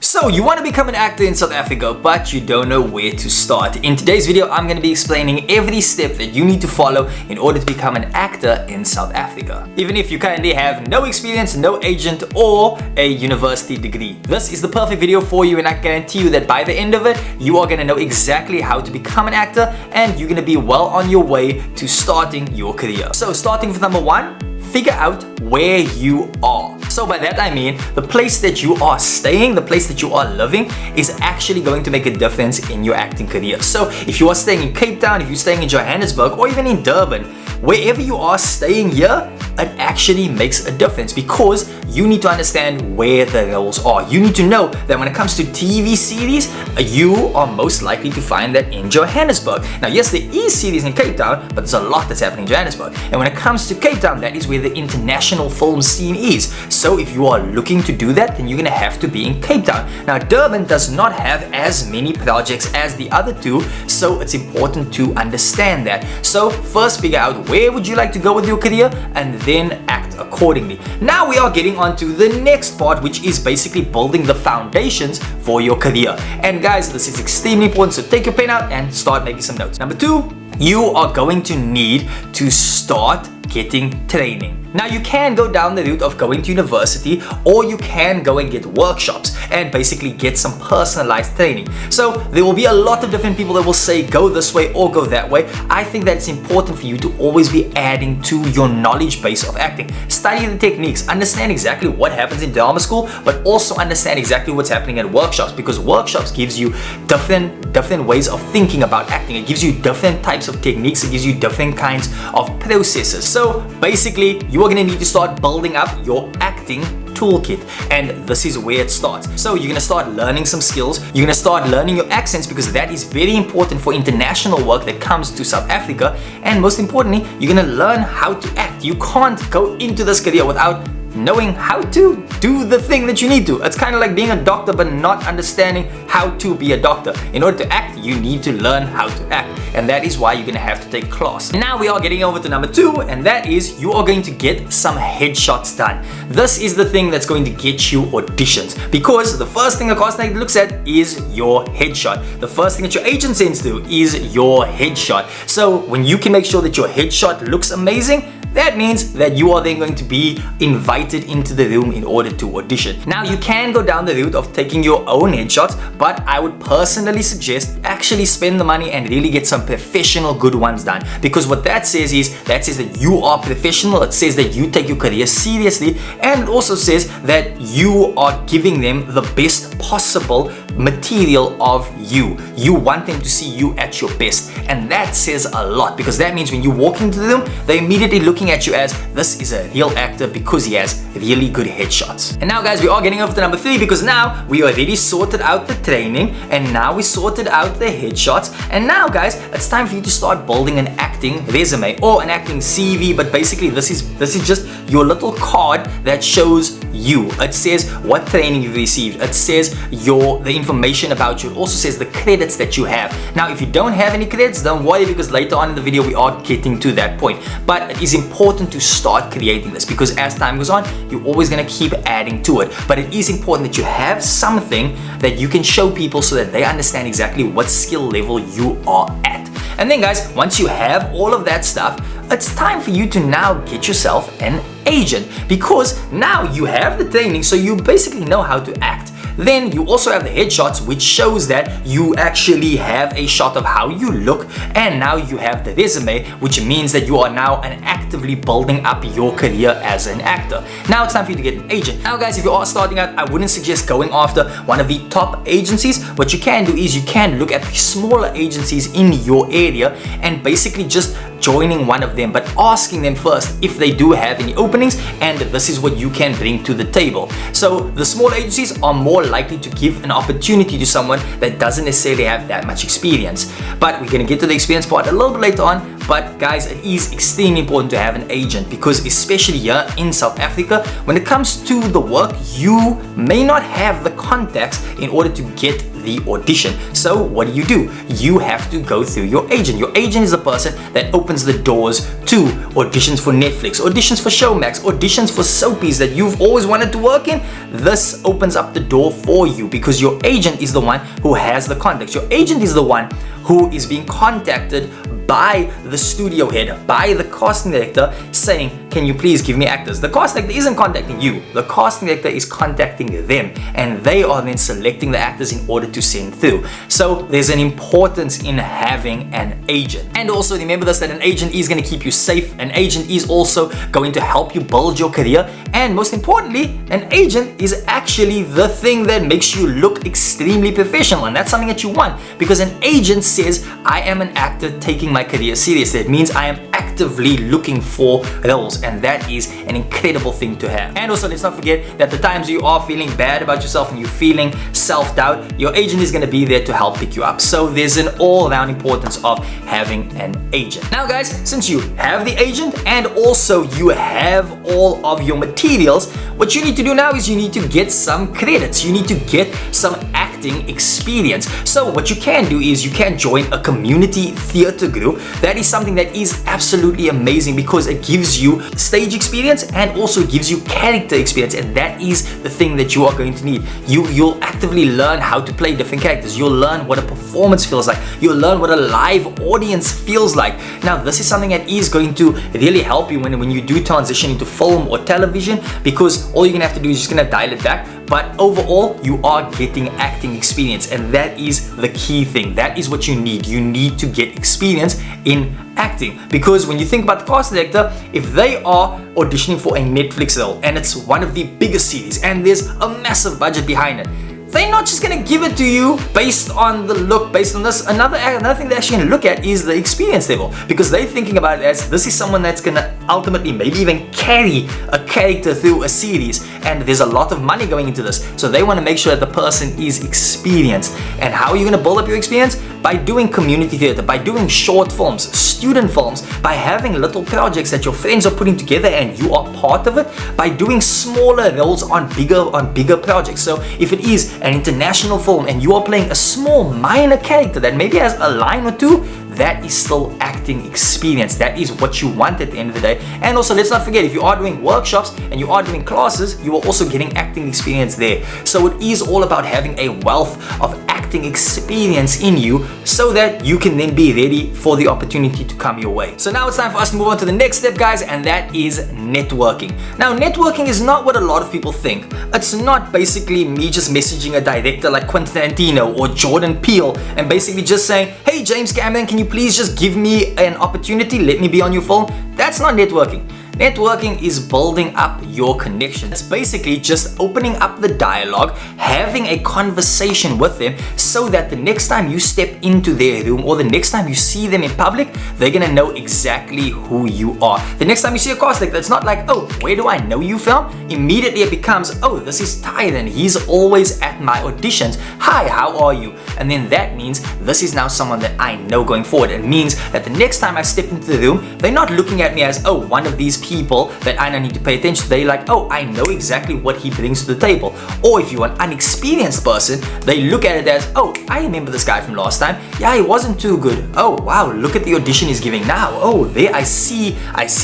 So you want to become an actor in South Africa, but you don't know where to start. In today's video, I'm going to be explaining every step that you need to follow in order to become an actor in South Africa. Even if you currently have no experience, no agent, or a university degree. This is the perfect video for you, and I guarantee you that by the end of it, you are going to know exactly how to become an actor, and you're going to be well on your way to starting your career. So starting with number one, figure out where you are. So by that I mean the place that you are staying, the place that you are living is actually going to make a difference in your acting career. So if you are staying in Cape Town, if you're staying in Johannesburg, or even in Durban, wherever you are staying here, it actually makes a difference because you need to understand where the roles are. You need to know that when it comes to TV series, you are most likely to find that in Johannesburg. Now yes, there is series in Cape Town, but there's a lot that's happening in Johannesburg. And when it comes to Cape Town, that is where the international film scene is. So if you are looking to do that, then you're gonna have to be in Cape Town. Now Durban does not have as many projects as the other two, so it's important to understand that. So first figure out where would you like to go with your career, and then act accordingly. Now we are getting on to the next part, which is basically building the foundations for your career. And guys, this is extremely important, so take your pen out and start making some notes. Number two, you are going to need to start getting training. Now you can go down the route of going to university, or you can go and get workshops and basically get some personalized training. So there will be a lot of different people that will say go this way or go that way. I think that it's important for you to always be adding to your knowledge base of acting. Study the techniques, understand exactly what happens in drama school, but also understand exactly what's happening at workshops, because workshops gives you different ways of thinking about acting. It gives you different types of techniques, it gives you different kinds of processes. So basically you are going to need to start building up your acting toolkit, and this is where it starts. So you're gonna start learning some skills, you're gonna start learning your accents, because that is very important for international work that comes to South Africa. And most importantly, you're gonna learn how to act. You can't go into this career without knowing how to do the thing that you need to. It's kind of like being a doctor but not understanding how to be a doctor. In order to act, you need to learn how to act, and that is why you're gonna have to take class. Now we are getting over to number two, and that is you are going to get some headshots done. This is the thing that's going to get you auditions, because the first thing a casting agent looks at is your headshot. The first thing that your agent sends to is your headshot. So when you can make sure that your headshot looks amazing, that means that you are then going to be invited into the room in order to audition. Now you can go down the route of taking your own headshots, but I would personally suggest actually spend the money and really get some professional good ones done, because what that says is that you are professional, it says that you take your career seriously, and it also says that you are giving them the best possible material of you. You want them to see you at your best, and that says a lot, because that means when you walk into the room, they're immediately looking at you as this is a real actor because he has really good headshots. And now guys, we are getting over to number three, because now we already sorted out the training, and now we sorted out the headshots, and now guys, it's time for you to start building an acting resume or an acting CV. But basically this is just your little card that shows you. It says what training you've received, it says the information about you, it also says the credits that you have. Now if you don't have any credits, don't worry, because later on in the video we are getting to that point. But it is important to start creating this, because as time goes on, you're always going to keep adding to it. But it is important that you have something that you can show people so that they understand exactly what skill level you are at. And then guys, once you have all of that stuff, it's time for you to now get yourself an agent, because now you have the training, so you basically know how to act. Then you also have the headshots, which shows that you actually have a shot of how you look, and now you have the resume, which means that you are now actively building up your career as an actor. Now it's time for you to get an agent. Now guys, if you are starting out, I wouldn't suggest going after one of the top agencies. What you can do is you can look at the smaller agencies in your area and basically just joining one of them, but asking them first if they do have any openings, and this is what you can bring to the table. So the small agencies are more likely to give an opportunity to someone that doesn't necessarily have that much experience. But we're going to get to the experience part a little bit later on. But guys, it is extremely important to have an agent, because especially here in South Africa, when it comes to the work, you may not have the contacts in order to get the audition. So what do? You have to go through your agent. Your agent is the person that opens the doors to auditions for Netflix, auditions for Showmax, auditions for soapies that you've always wanted to work in. This opens up the door for you because your agent is the one who has the contacts. Your agent is the one who is being contacted by the studio head, by the casting director, saying, can you please give me actors? The casting director isn't contacting you. The casting director is contacting them, and they are then selecting the actors in order to send through. So there's an importance in having an agent. And also remember this, that an agent is going to keep you safe. An agent is also going to help you build your career. And most importantly, an agent is actually the thing that makes you look extremely professional. And that's something that you want, because an agent says, I am an actor taking my career seriously. It means I am actively looking for roles, and that is an incredible thing to have. And also, let's not forget that the times you are feeling bad about yourself and you're feeling self-doubt, your agent is going to be there to help pick you up. So there's an all-round importance of having an agent. Now guys, since you have the agent and also you have all of your materials, what you need to do now is you need to get some credits. You need to get some acting experience. So what you can do is you can join a community theater group. That is something that is absolutely amazing because it gives you stage experience and also gives you character experience, and that is the thing that you are going to need. You'll actively learn how to play different characters. You'll learn what a performance feels like. You'll learn what a live audience feels like. Now this is something that is going to really help you when you do transition into film or television, because all you're gonna have to do is just gonna dial it back. But overall, you are getting acting experience, and that is the key thing. That is what you need. You need to get experience in acting, because when you think about the casting director, if they are auditioning for a Netflix role and it's one of the biggest series and there's a massive budget behind it, they're not just gonna give it to you based on the look, based on this. Another thing they're actually gonna look at is the experience level, because they're thinking about it as this is someone that's gonna ultimately maybe even carry a character through a series, and there's a lot of money going into this. So they wanna make sure that the person is experienced. And how are you gonna build up your experience? By doing community theater, by doing short films, student films, by having little projects that your friends are putting together and you are part of it, by doing smaller roles on bigger projects. So if it is an international film and you are playing a small minor character that maybe has a line or two, that is still acting experience. That is what you want at the end of the day. And also, let's not forget, if you are doing workshops and you are doing classes, you are also getting acting experience there. So it is all about having a wealth of acting experience in you so that you can then be ready for the opportunity to come your way. So now it's time for us to move on to the next step, guys, and that is networking. Now, networking is not what a lot of people think. It's not basically me just messaging a director like Quentin Tarantino or Jordan Peele and basically just saying, hey, James Cameron, can you please just give me an opportunity? Let me be on your film. That's not networking. Networking is building up your connections. It's basically just opening up the dialogue, having a conversation with them so that the next time you step into their room or the next time you see them in public, they're gonna know exactly who you are. The next time you see a cast, it's not like, oh, where do I know you from? Immediately it becomes, oh, this is Tyron. He's always at my auditions. Hi, how are you? And then that means this is now someone that I know going forward. It means that the next time I step into the room, they're not looking at me as, oh, one of these people that I don't need to pay attention to. They're like, oh, I know exactly what he brings to the table. Or if you're an unexperienced person, they look at it as, oh, I remember this guy from last time. Yeah, he wasn't too good. Oh, wow, look at the audition he's giving now. Oh, there I see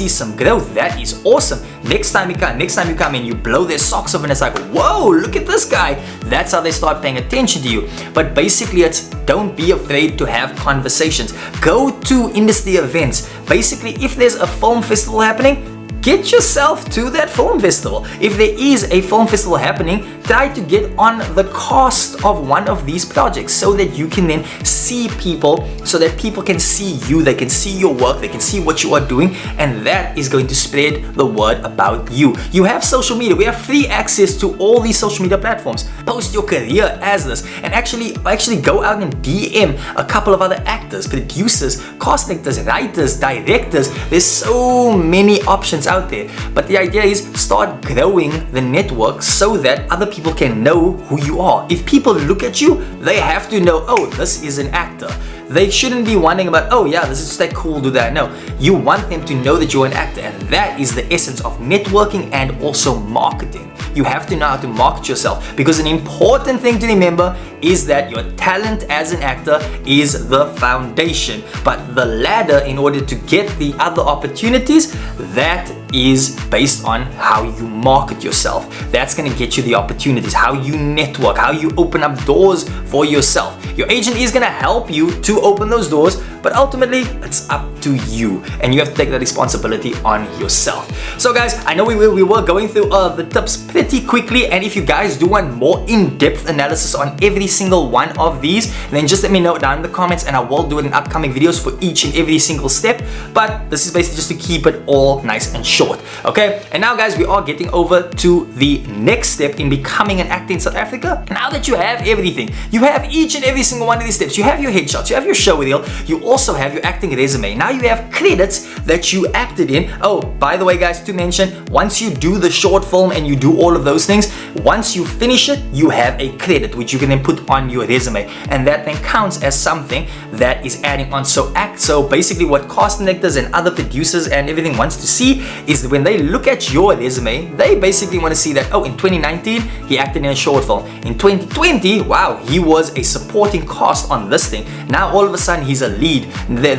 some growth. That is awesome. Next time you come in, you blow their socks off and it's like, whoa, look at this guy. That's how they start paying attention to you. But basically it's, don't be afraid to have conversations. Go to industry events. Basically, if there's a film festival happening, get yourself to that film festival. If there is a film festival happening, try to get on the cast of one of these projects so that you can then see people, so that people can see you, they can see your work, they can see what you are doing, and that is going to spread the word about you. You have social media. We have free access to all these social media platforms. Post your career as this and actually go out and DM a couple of other actors, producers, cast actors, writers, directors. There's so many options out there, but the idea is start growing the network so that other people can know who you are. If people look at you, they have to know, oh, this is an actor. they shouldn't be wondering about, oh yeah, this is just that cool, do that. No, you want them to know that you're an actor, and that is the essence of networking and also marketing. You have to know how to market yourself, because an important thing to remember is that your talent as an actor is the foundation, but the ladder in order to get the other opportunities, that is based on how you market yourself. That's going to get you the opportunities, how you network, how you open up doors for yourself. Your agent is going to help you to open those doors, but ultimately it's up to you, and you have to take that responsibility on yourself. So guys, I know we were going through the tips pretty quickly, and if you guys do want more in-depth analysis on every single one of these, then just let me know down in the comments, and I will do it in upcoming videos for each and every single step. But this is basically just to keep it all nice and short. Okay, and now guys, we are getting over to the next step in becoming an actor in South Africa. Now that you have everything, you have each and every single one of these steps, you have your headshots, you have your show reel, you also have your acting resume. Now you have credits that you acted in. Oh, by the way guys, to mention, once you do the short film and you do all of those things, once you finish it, you have a credit which you can then put on your resume, and that then counts as something that is adding on. So basically what casting actors and other producers and everything wants to see is when they look at your resume, they basically want to see that, oh, in 2019 he acted in a short film, in 2020, wow, he was a supporting cast on this thing, now all of a sudden he's a lead,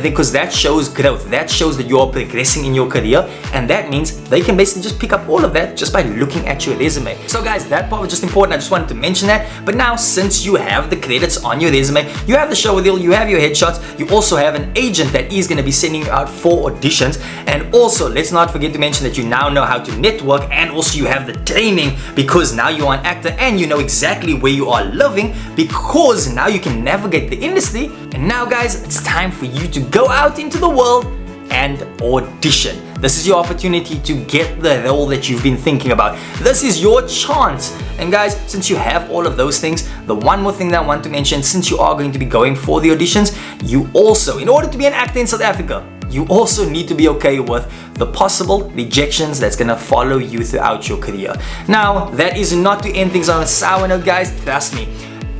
because that shows growth, that shows that you're progressing in your career, and that means they can basically just pick up all of that just by looking at your resume. So guys, that part was just important, I just wanted to mention that. But now, since you have the credits on your resume, you have the show reel, you have your headshots, you also have an agent that is going to be sending you out for auditions, and also let's not forget to mention that you now know how to network, and also you have the training, because now you're an actor and you know exactly where you are living, because now you can navigate the industry. And now guys, it's time for you to go out into the world and audition. This is your opportunity to get the role that you've been thinking about. This is your chance. And guys, since you have all of those things, the one more thing that I want to mention, since you are going to be going for the auditions, you also, in order to be an actor in South Africa, you also need to be okay with the possible rejections that's gonna follow you throughout your career. Now, that is not to end things on a sour note, guys, trust me.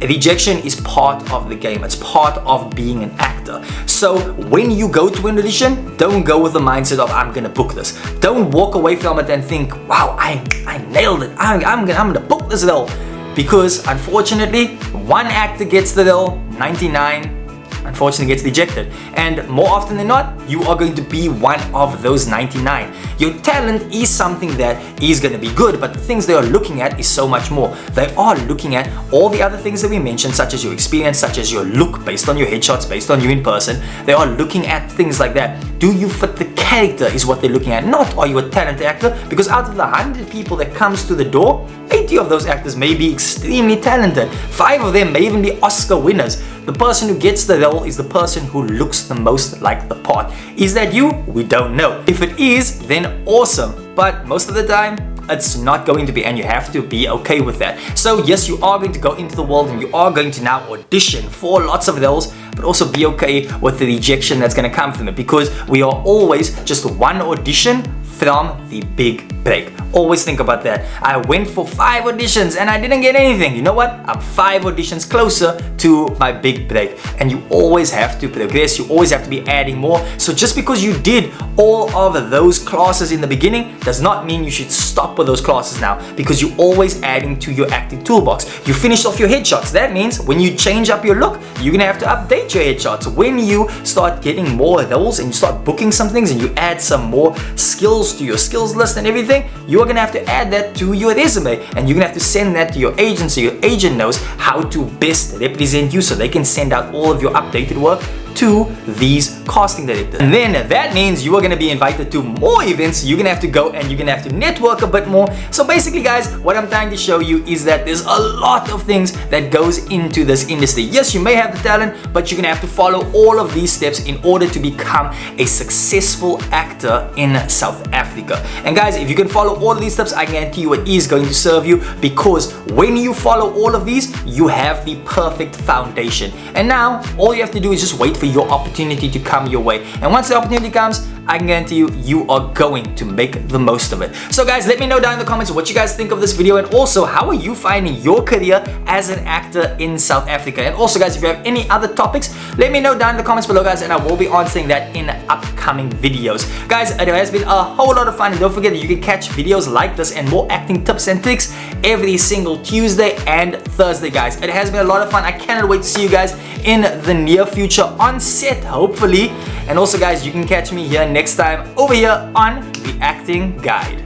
Rejection is part of the game. It's part of being an actor. So when you go to an audition, don't go with the mindset of I'm gonna book this. Don't walk away from it and think, wow, I nailed it. I'm gonna book this role. Because unfortunately, one actor gets the role, 99 unfortunately gets rejected, and more often than not, you are going to be one of those 99. Your talent is something that is going to be good, but the things they are looking at is so much more. They are looking at all the other things that we mentioned, such as your experience, such as your look, based on your headshots, based on you in person. They are looking at things like that. Do you fit the character is what they're looking at, not are you a talented actor, because out of the 100 people that comes to the door, 80 of those actors may be extremely talented. 5 of them may even be Oscar winners. The person who gets the role is the person who looks the most like the part. Is that you? We don't know. If it is, then awesome. But most of the time, it's not going to be, and you have to be okay with that. So yes, you are going to go into the world and you are going to now audition for lots of roles, but also be okay with the rejection that's going to come from it, because we are always just one audition from the big break. Always think about that. I went for 5 auditions and I didn't get anything. You know what? I'm 5 auditions closer to my big break. And you always have to progress. You always have to be adding more. So just because you did all of those classes in the beginning does not mean you should stop with those classes now, because you're always adding to your acting toolbox. You finished off your headshots. That means when you change up your look, you're gonna have to update your headshots. When you start getting more roles and you start booking some things and you add some more skills to your skills list and everything, you're gonna have to add that to your resume, and you're gonna have to send that to your agent so your agent knows how to best represent you, so they can send out all of your updated work to these casting directors. And then that means you are going to be invited to more events. You're going to have to go and you're going to have to network a bit more. So basically guys, what I'm trying to show you is that there's a lot of things that goes into this industry. Yes, you may have the talent, but you're going to have to follow all of these steps in order to become a successful actor in South Africa. And guys, if you can follow all of these steps, I guarantee you it is going to serve you, because when you follow all of these, you have the perfect foundation. And now all you have to do is just wait for your opportunity to come your way. And once the opportunity comes, I can guarantee you, you are going to make the most of it. So guys, let me know down in the comments what you guys think of this video, and also how are you finding your career as an actor in South Africa. And also guys, if you have any other topics, let me know down in the comments below guys, and I will be answering that in upcoming videos. Guys, it has been a whole lot of fun, and don't forget that you can catch videos like this and more acting tips and tricks every single Tuesday and Thursday guys. It has been a lot of fun. I cannot wait to see you guys in the near future on set, hopefully. And also guys, you can catch me here next time over here on The Acting Guide.